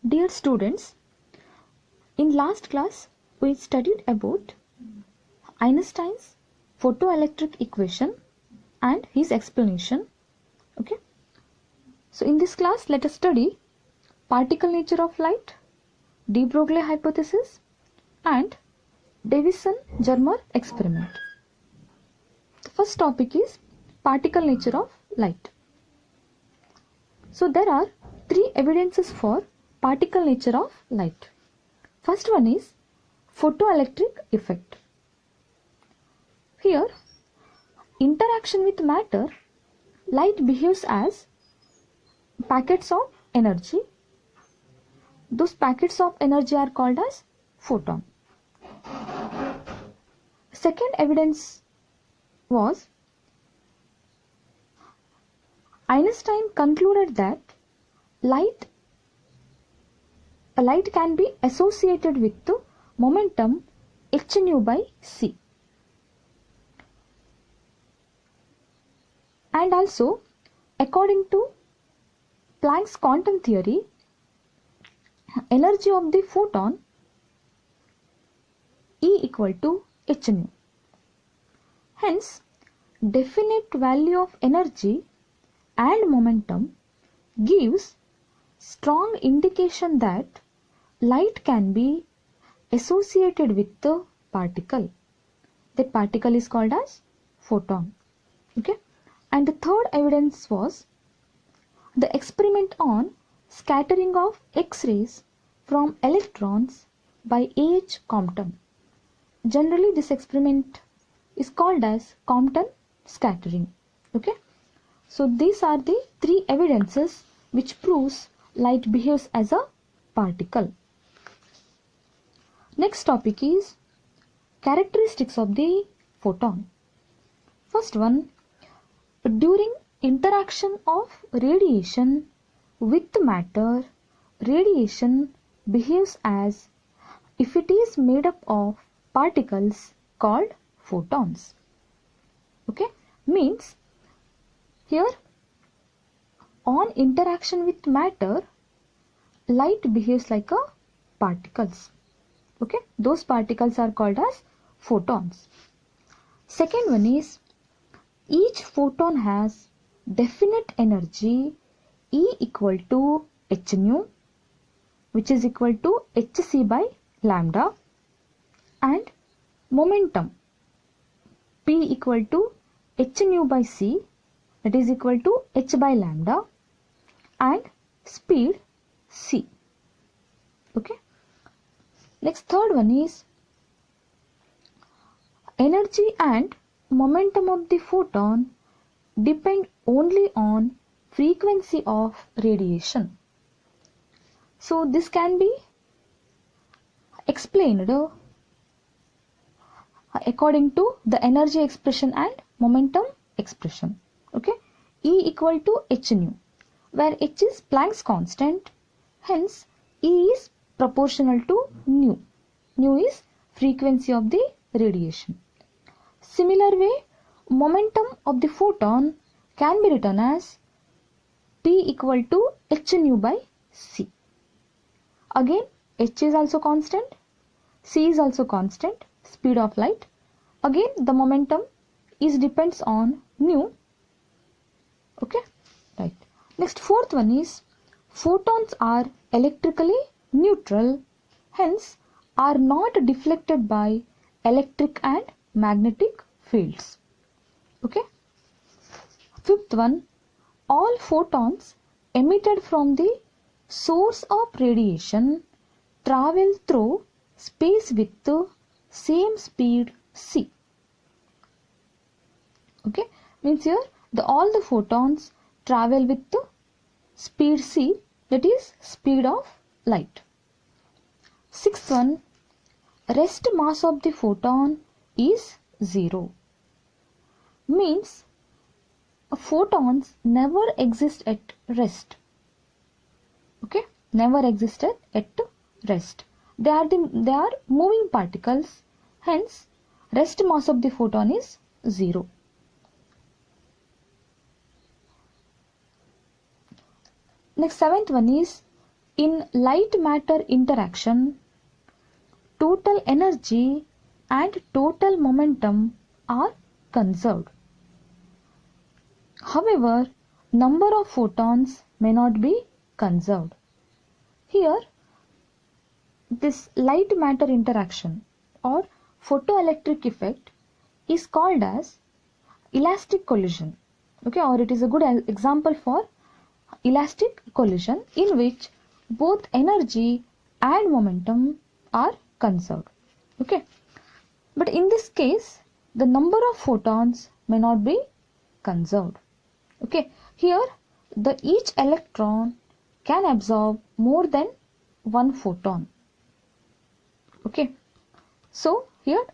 Dear students, in last class we studied about Einstein's photoelectric equation and his explanation. Okay. So in this class let us study particle nature of light, de Broglie hypothesis and Davison-Germer experiment. The first topic is particle nature of light. So there are three evidences for particle nature of light. First one is photoelectric effect. Here, interaction with matter, light behaves as packets of energy. Those packets of energy are called as photon. Second evidence was Einstein concluded that light can be associated with the momentum h nu by c. And also, according to Planck's quantum theory, energy of the photon E equal to h nu. Hence, definite value of energy and momentum gives strong indication that light can be associated with the particle. That particle is called as photon. Okay. And the third evidence was the experiment on scattering of X-rays from electrons by A.H. Compton. Generally this experiment is called as Compton scattering. Okay. So these are the three evidences which proves light behaves as a particle. Next topic is characteristics of the photon. First one, during interaction of radiation with matter, radiation behaves as if it is made up of particles called photons. Okay, means here on interaction with matter, light behaves like a particles. Okay, those particles are called as photons. Second one is each photon has definite energy E equal to h nu, which is equal to hc by lambda, and momentum P equal to h nu by c, that is equal to h by lambda, and speed c. Okay. Next, third one is energy and momentum of the photon depend only on frequency of radiation. So this can be explained according to the energy expression and momentum expression. Okay, E equal to h nu, where h is Planck's constant, hence E is proportional to nu. Nu is frequency of the radiation. Similar way, momentum of the photon can be written as P equal to h nu by c. Again, h is also constant, c is also constant, speed of light. Again, the momentum is depends on nu. Okay, right. Next, fourth one is photons are electrically neutral, hence are not deflected by electric and magnetic fields. Okay. Fifth one, all photons emitted from the source of radiation travel through space with the same speed c. Okay, means here all the photons travel with the speed c, that is speed of light. Sixth one, rest mass of the photon is 0. Means photons never exist at rest. Okay, never existed at rest. They are moving particles, hence rest mass of the photon is 0. Next, seventh one is In light matter interaction, total energy and total momentum are conserved. However, number of photons may not be conserved. Here, this light matter interaction or photoelectric effect is called as elastic collision. Okay, or it is a good example for elastic collision in which both energy and momentum are conserved. Okay, but in this case the number of photons may not be conserved. Okay, here each electron can absorb more than one photon. Okay, so here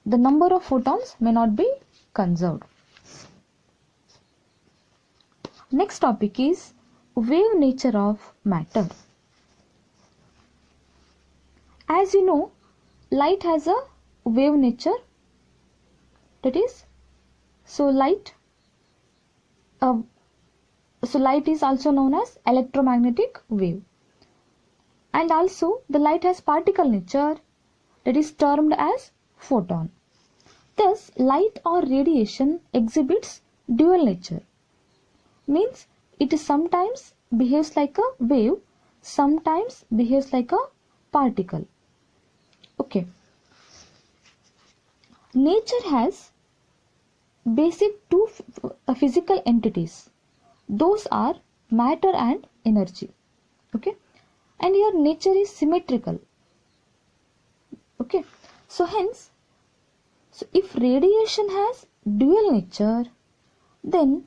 the number of photons may not be conserved. Next topic is wave nature of matter. As you know, light has a wave nature, that is, so light is also known as electromagnetic wave, and also the light has particle nature, that is termed as photon. Thus light or radiation exhibits dual nature, means it is sometimes behaves like a wave, sometimes behaves like a particle. Okay, nature has basic two physical entities, those are matter and energy. Okay, and here nature is symmetrical. Okay, so hence, so if radiation has dual nature, then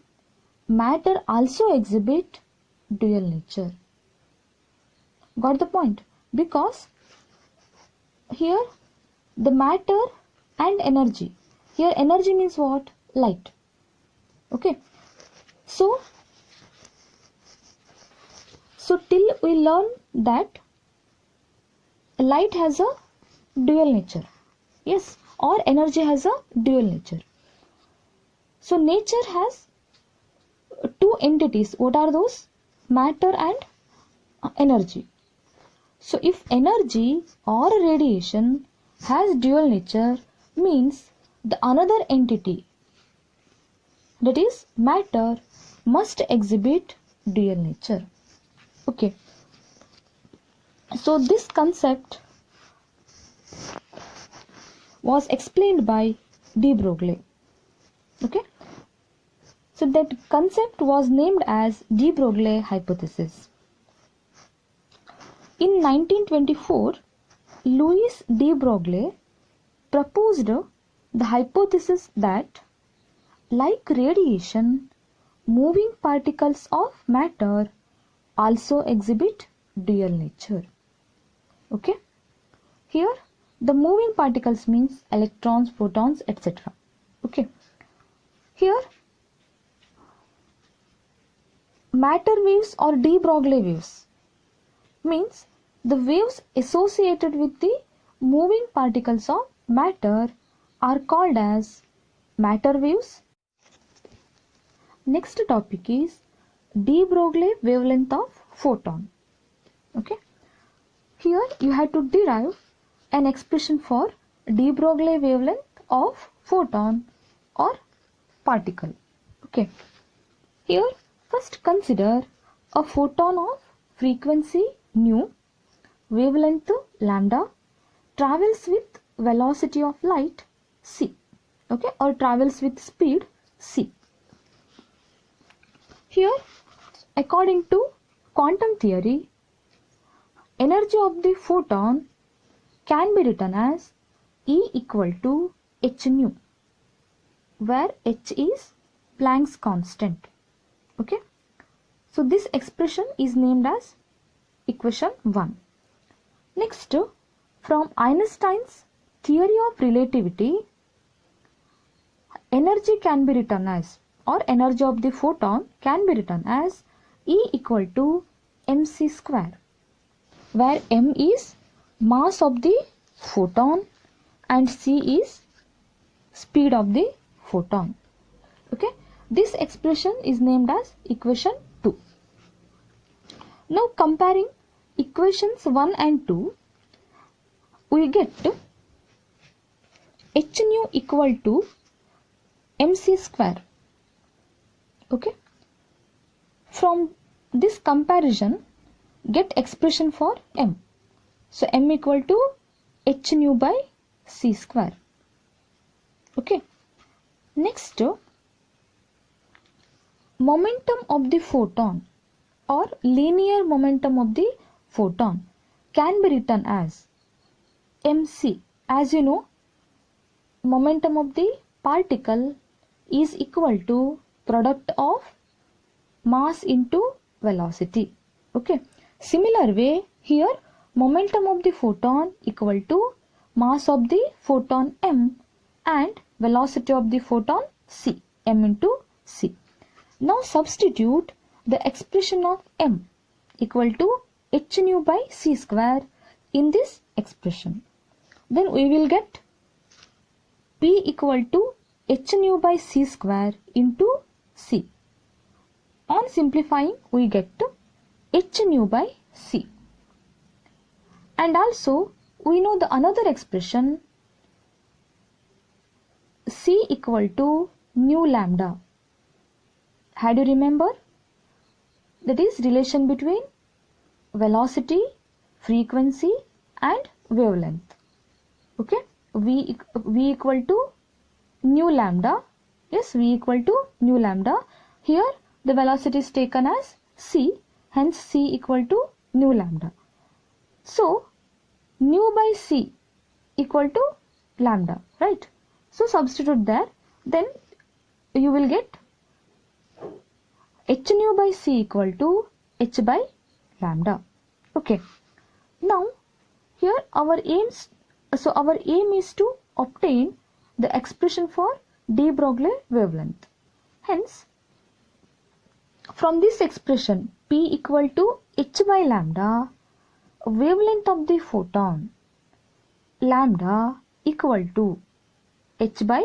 matter also exhibit dual nature. Got the point? Because here the matter and energy, here energy means what? Light. Okay, so till we learn that light has a dual nature, yes, or energy has a dual nature. So nature has two entities. What are those? Matter and energy. So if energy or radiation has dual nature, means the another entity, that is matter, must exhibit dual nature. Okay, so this concept was explained by de Broglie. Okay, so that concept was named as de Broglie hypothesis. In 1924, Louis de Broglie proposed the hypothesis that, like radiation, moving particles of matter also exhibit dual nature. Okay, here the moving particles means electrons, protons, etc. Okay, here matter waves or de Broglie waves means the waves associated with the moving particles of matter are called as matter waves. Next topic is de Broglie wavelength of photon. Okay, here you have to derive an expression for de Broglie wavelength of photon or particle. Okay, here first consider a photon of frequency nu, wavelength lambda, travels with velocity of light c. Okay, or travels with speed c. Here, according to quantum theory, energy of the photon can be written as E equal to h nu, where h is Planck's constant. Okay, so this expression is named as equation 1. Next, from Einstein's theory of relativity, energy can be written as, or energy of the photon can be written as E equal to mc square, where m is mass of the photon and c is speed of the photon. Okay, this expression is named as equation 2. Now comparing equations 1 and 2, we get h nu equal to mc square. Okay. From this comparison, get expression for m. So m equal to h nu by c square. Okay. Next, momentum of the photon or linear momentum of the photon can be written as mc. As you know, momentum of the particle is equal to product of mass into velocity. Okay. Similar way, here momentum of the photon equal to mass of the photon m and velocity of the photon c, m into c. Now substitute the expression of m equal to h nu by c square in this expression. Then we will get p equal to h nu by c square into c. On simplifying, we get h nu by c. And also, we know the another expression, c equal to nu lambda. How do you remember? That is relation between velocity, frequency and wavelength. Okay. V equal to nu lambda. Yes, V equal to nu lambda. Here the velocity is taken as c, hence c equal to nu lambda. So nu by c equal to lambda, right? So substitute there, then you will get h nu by c equal to h by lambda. Okay. Now here our aim is to obtain the expression for de Broglie wavelength. Hence, from this expression p equal to h by lambda, wavelength of the photon lambda equal to h by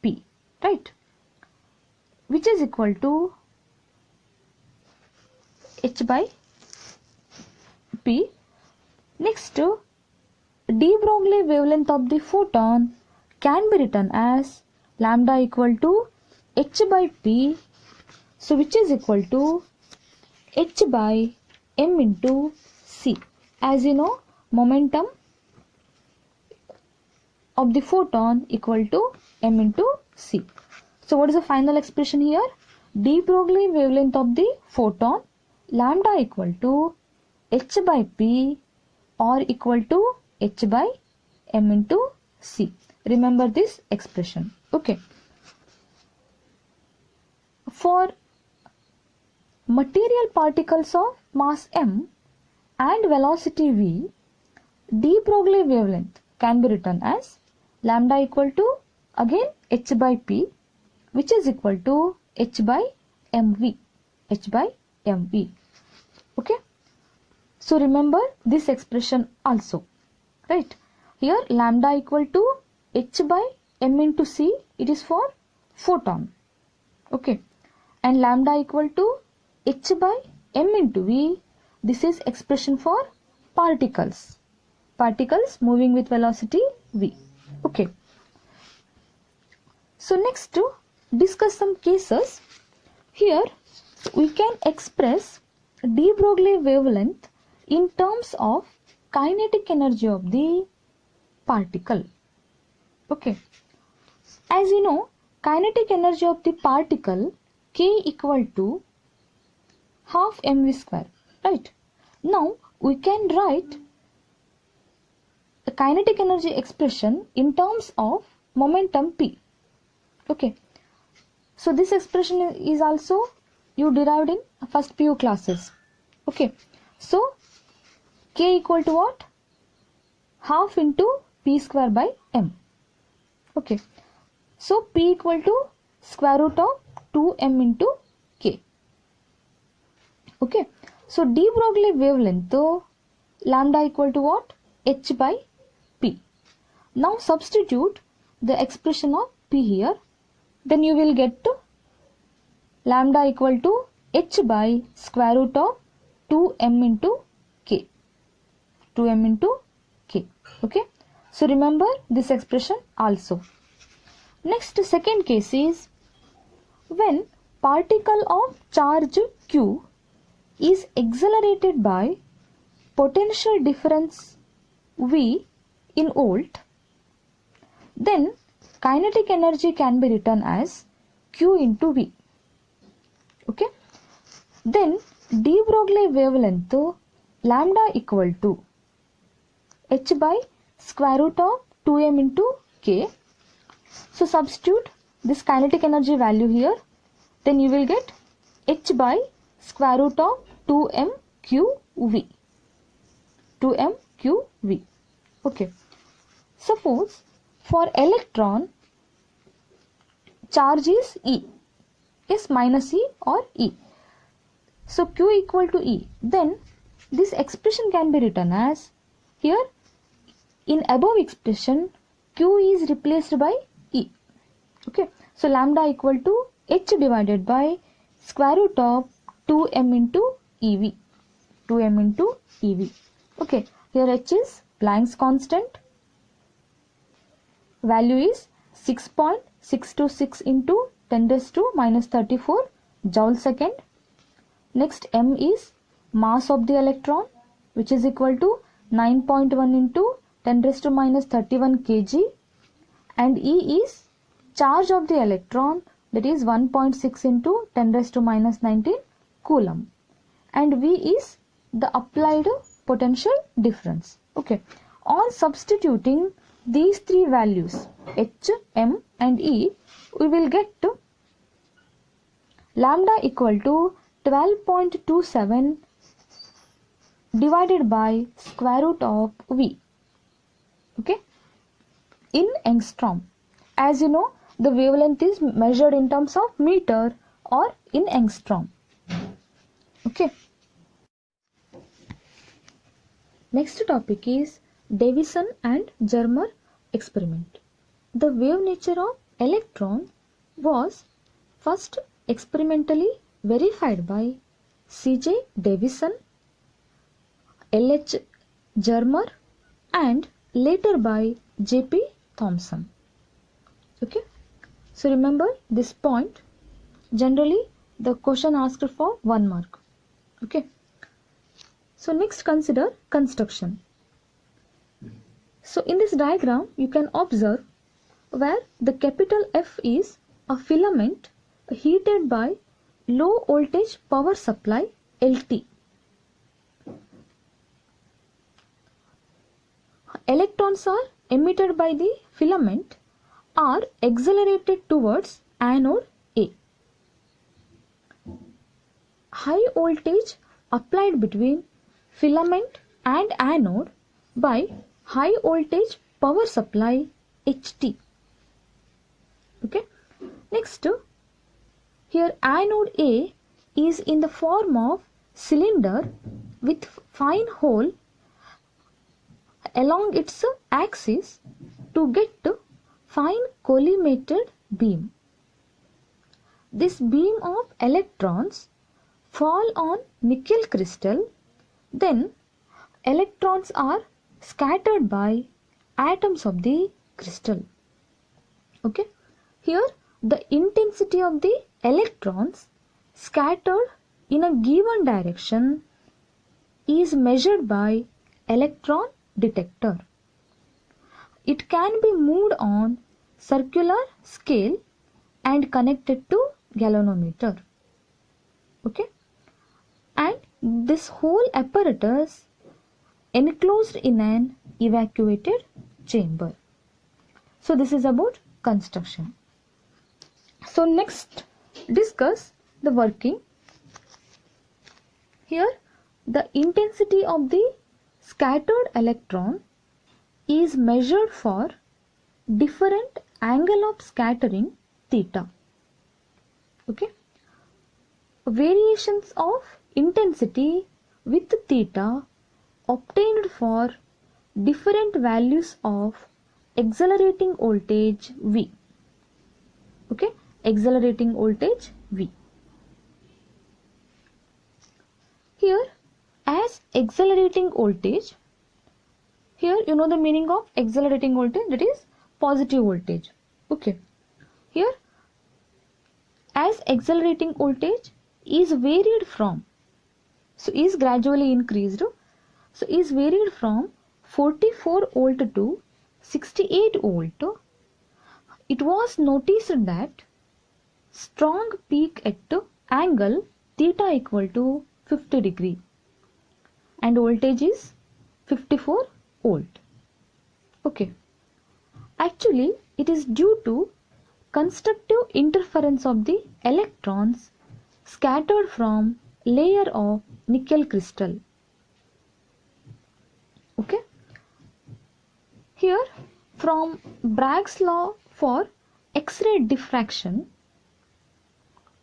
p, right? Which is equal to h by p. Next, de Broglie wavelength of the photon can be written as lambda equal to h by p. So which is equal to h by m into c. As you know, momentum of the photon equal to m into c. So what is the final expression here? De Broglie wavelength of the photon lambda equal to h by p or equal to h by m into c. Remember this expression. Okay. For material particles of mass m and velocity v, de Broglie wavelength can be written as lambda equal to again h by p, which is equal to h by mv. h by mv. Okay. So remember this expression also, right? Here lambda equal to h by m into c, it is for photon. Okay. And lambda equal to h by m into v, this is expression for particles. Particles moving with velocity v. Okay. So next to discuss some cases. Here we can express de Broglie wavelength in terms of kinetic energy of the particle. Okay. As you know, kinetic energy of the particle k equal to half mv square, right? Now we can write the kinetic energy expression in terms of momentum p. Okay. So this expression is also you derived in first PU classes. Okay. So k equal to what? Half into p square by m. Okay. So p equal to square root of 2m into k. Okay. So de Broglie wavelength, though, lambda equal to what? H by p. Now substitute the expression of p here. Then you will get to lambda equal to h by square root of 2m into k. 2m into k. Okay, so remember this expression also. Next, second case is when particle of charge q is accelerated by potential difference v in volt, then kinetic energy can be written as q into v. Okay, then de Broglie wavelength lambda equal to h by square root of 2m into k. So substitute this kinetic energy value here, then you will get h by square root of 2m qv. 2m qv. Okay, suppose for electron charge is E, is minus E or E. So q equal to E, then this expression can be written as, here in above expression q is replaced by E. Okay, so lambda equal to h divided by square root of 2m into EV. 2m into EV. Okay, here h is Planck's constant. Value is 6.626 into 10 raised to minus 34 joule second. Next, m is mass of the electron, which is equal to 9.1 into 10 raised to minus 31 kg, and E is charge of the electron, that is 1.6 into 10 raised to minus 19 coulomb, and V is the applied potential difference. Okay, on substituting these three values h, m and E, we will get lambda equal to 12.27 divided by square root of V. Okay, in angstrom. As you know, the wavelength is measured in terms of meter or in angstrom. Okay. Next topic is Davison and Germer experiment. The wave nature of electron was first experimentally verified by C.J. Davison, L.H. Germer and later by J.P. Thomson. Okay, so remember this point. Generally the question asked for 1 mark. Okay, so next consider construction. So in this diagram you can observe where the capital F is a filament heated by low voltage power supply LT. Electrons are emitted by the filament are accelerated towards anode A. High voltage applied between filament and anode by high voltage power supply HT. Okay, next here anode A is in the form of cylinder with fine hole along its axis to get fine collimated beam. This beam of electrons fall on nickel crystal, then electrons are scattered by atoms of the crystal. Okay, here the intensity of the electrons scattered in a given direction is measured by electron detector. It can be moved on circular scale and connected to galvanometer. Okay, and this whole apparatus enclosed in an evacuated chamber. So this is about construction. So next discuss the working. Here the intensity of the scattered electron is measured for different angle of scattering theta. Okay, variations of intensity with theta obtained for different values of accelerating voltage V. Okay, accelerating voltage V. Here as accelerating voltage, Here you know the meaning of accelerating voltage, that is positive voltage. Okay, here as accelerating voltage is varied from, so is gradually increased, so is varied from 44 volt to 68 volt. It was noticed that strong peak at angle theta equal to 50 degree and voltage is 54 volt. Okay, actually it is due to constructive interference of the electrons scattered from layer of nickel crystal. Okay, here from Bragg's law for X-ray diffraction,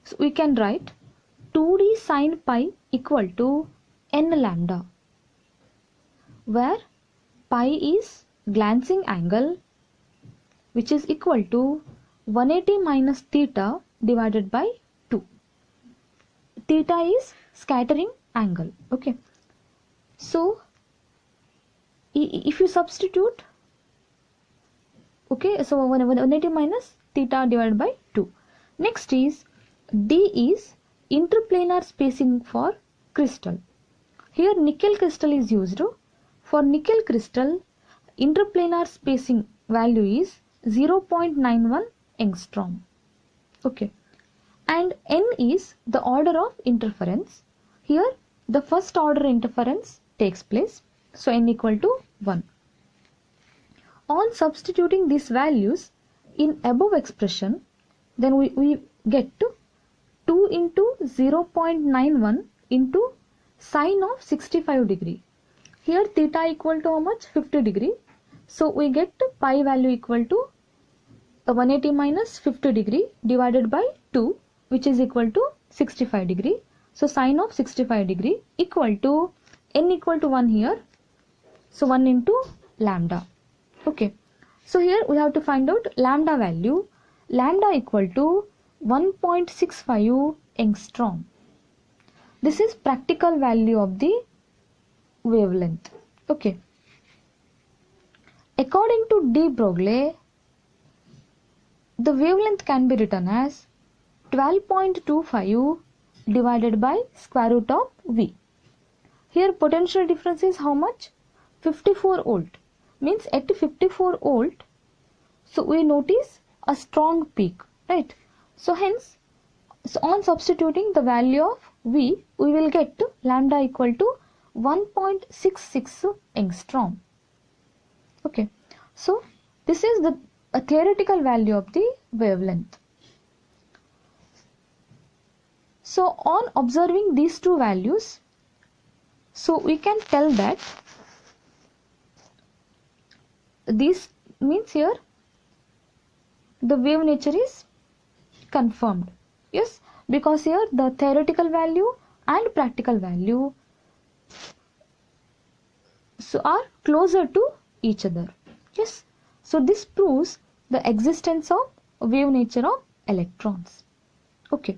so we can write 2d sine pi equal to n lambda, where pi is glancing angle, which is equal to 180 minus theta divided by 2. Theta is scattering angle. Okay, so if you substitute, okay, so 180 minus theta divided by 2. Next is D is interplanar spacing for crystal. Here nickel crystal is used. For nickel crystal, interplanar spacing value is 0.91 angstrom. Okay, and n is the order of interference. Here the first order interference takes place, so n equal to 1. On substituting these values in above expression, then we get to 2 into 0.91 into sine of 65 degree. Here theta equal to how much? 50 degree. So we get pi value equal to 180 minus 50 degree divided by 2, which is equal to 65 degree. So sine of 65 degree equal to n equal to 1 here. So 1 into lambda. Okay, so here we have to find out lambda value. Lambda equal to 1.65 angstrom. This is practical value of the wavelength. Okay, according to de Broglie, the wavelength can be written as 12.25 divided by square root of V. Here potential difference is how much? 54 volt. Means at 54 volt, so we notice a strong peak, right? So hence, so on substituting the value of V, we will get to lambda equal to 1.66 angstrom. Okay, so this is the theoretical value of the wavelength. So on observing these two values, so we can tell that this means here the wave nature is confirmed. Yes, because here the theoretical value and practical value so are closer to each other. Yes, so this proves the existence of wave nature of electrons. Okay.